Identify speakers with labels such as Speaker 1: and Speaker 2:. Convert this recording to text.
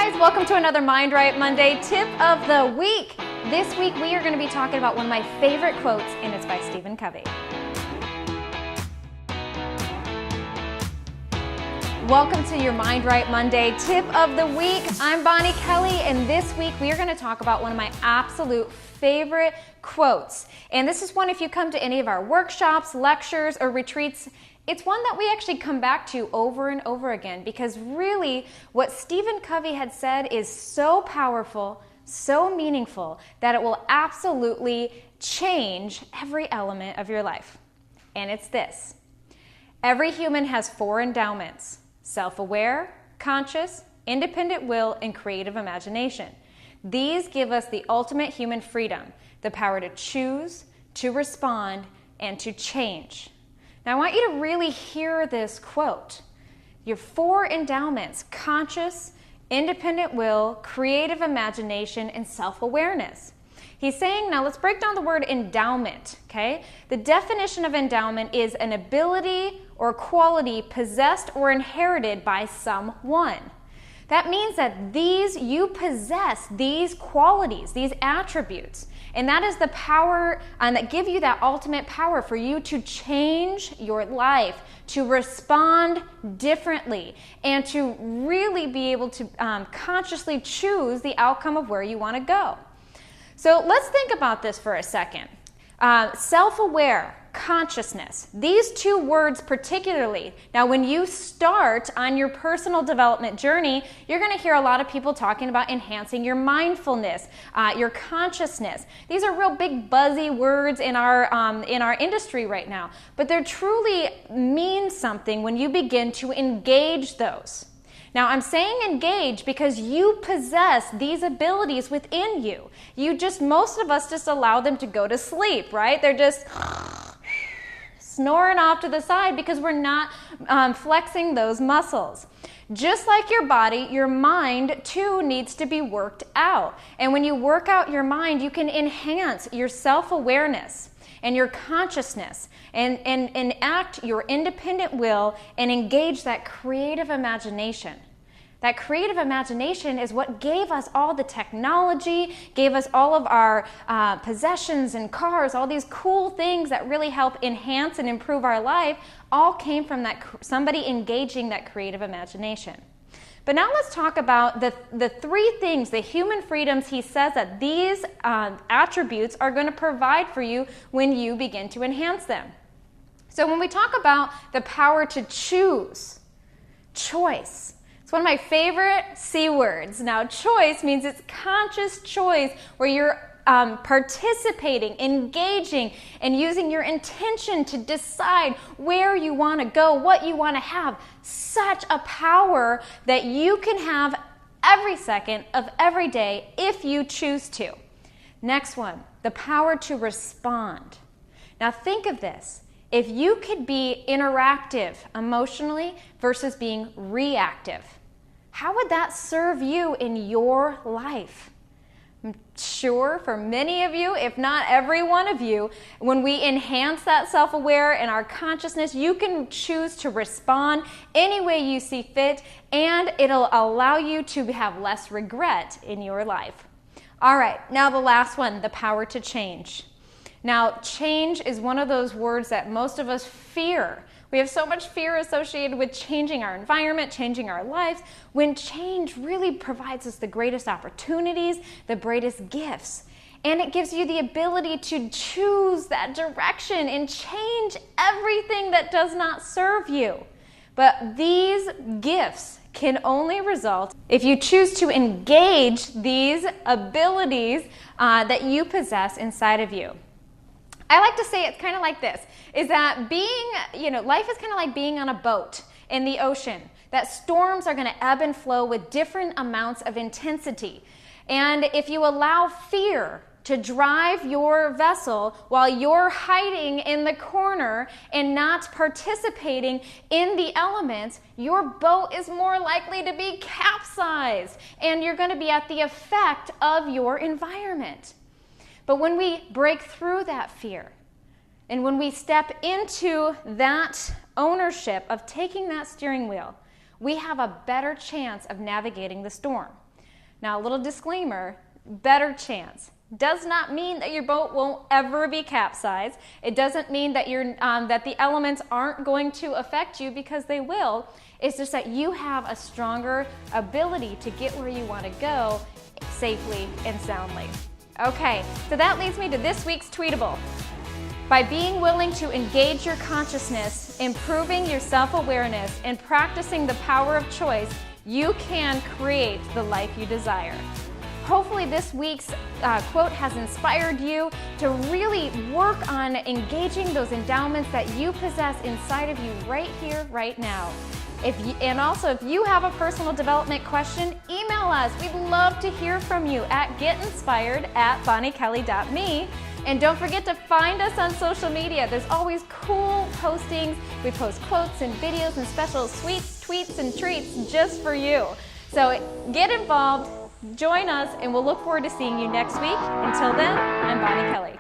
Speaker 1: guys, welcome to another Mind Right Monday tip of the week. This week we are going to be talking about one of my favorite quotes, and it's by Covey. Welcome to your Mind Right Monday tip of the week. I'm Bonnie Kelly, and this week we are going to talk about one of my absolute favorite quotes. And this is one, if you come to any of our workshops, lectures, or retreats, it's one that we actually come back to over and over again, because really what Covey had said is so powerful, so meaningful, that it will absolutely change every element of your life. And it's this: every human has 4 endowments: self-aware, conscious, independent will, and creative imagination. These give us the ultimate human freedom, the power to choose, to respond, and to change. Now, I want you to really hear this quote. Your 4 endowments: conscious, independent will, creative imagination, and self-awareness. He's saying, now let's break down the word endowment, okay? The definition of endowment is an ability or quality possessed or inherited by someone. That means that you possess these qualities, these attributes, and that is the power that give you that ultimate power for you to change your life, to respond differently, and to really be able to consciously choose the outcome of where you want to go. So let's think about this for a second. Self-aware, consciousness, these 2 words particularly. Now, when you start on your personal development journey, you're going to hear a lot of people talking about enhancing your mindfulness, your consciousness. These are real big buzzy words in our industry right now, but they truly mean something when you begin to engage those. Now, I'm saying engage because you possess these abilities within you. Most of us just allow them to go to sleep, right? They're just snoring off to the side because we're not flexing those muscles. Just like your body, your mind too needs to be worked out. And when you work out your mind, you can enhance your self-awareness and your consciousness and enact your independent will and engage that creative imagination. That creative imagination is what gave us all the technology, gave us all of our possessions and cars, all these cool things that really help enhance and improve our life, all came from somebody engaging that creative imagination. But now let's talk about the 3 things, the human freedoms he says that these attributes are going to provide for you when you begin to enhance them. So when we talk about the power to choose, choice. It's one of my favorite C words. Now, choice means it's conscious choice where you're participating, engaging, and using your intention to decide where you want to go, what you want to have. Such a power that you can have every second of every day if you choose to. Next one, the power to respond. Now, think of this. If you could be interactive emotionally versus being reactive, how would that serve you in your life? I'm sure for many of you, if not every one of you, when we enhance that self-aware and our consciousness, you can choose to respond any way you see fit, and it'll allow you to have less regret in your life. All right, now the last one, the power to change. Now, change is one of those words that most of us fear. We have so much fear associated with changing our environment, changing our lives, when change really provides us the greatest opportunities, the greatest gifts. And it gives you the ability to choose that direction and change everything that does not serve you. But these gifts can only result if you choose to engage these abilities that you possess inside of you. I like to say it's kind of like this, is that life is kind of like being on a boat in the ocean, that storms are going to ebb and flow with different amounts of intensity. And if you allow fear to drive your vessel while you're hiding in the corner and not participating in the elements, your boat is more likely to be capsized, and you're going to be at the effect of your environment. But when we break through that fear, and when we step into that ownership of taking that steering wheel, we have a better chance of navigating the storm. Now, a little disclaimer, better chance. Does not mean that your boat won't ever be capsized. It doesn't mean that that the elements aren't going to affect you, because they will. It's just that you have a stronger ability to get where you want to go safely and soundly. Okay, so that leads me to this week's tweetable. By being willing to engage your consciousness, improving your self-awareness, and practicing the power of choice, you can create the life you desire. Hopefully this week's quote has inspired you to really work on engaging those endowments that you possess inside of you right here, right now. And also, if you have a personal development question, email us. We'd love to hear from you at getinspired@bonniekelly.me. And don't forget to find us on social media. There's always cool postings. We post quotes and videos and special sweets, tweets, and treats just for you. So get involved, join us, and we'll look forward to seeing you next week. Until then, I'm Bonnie Kelly.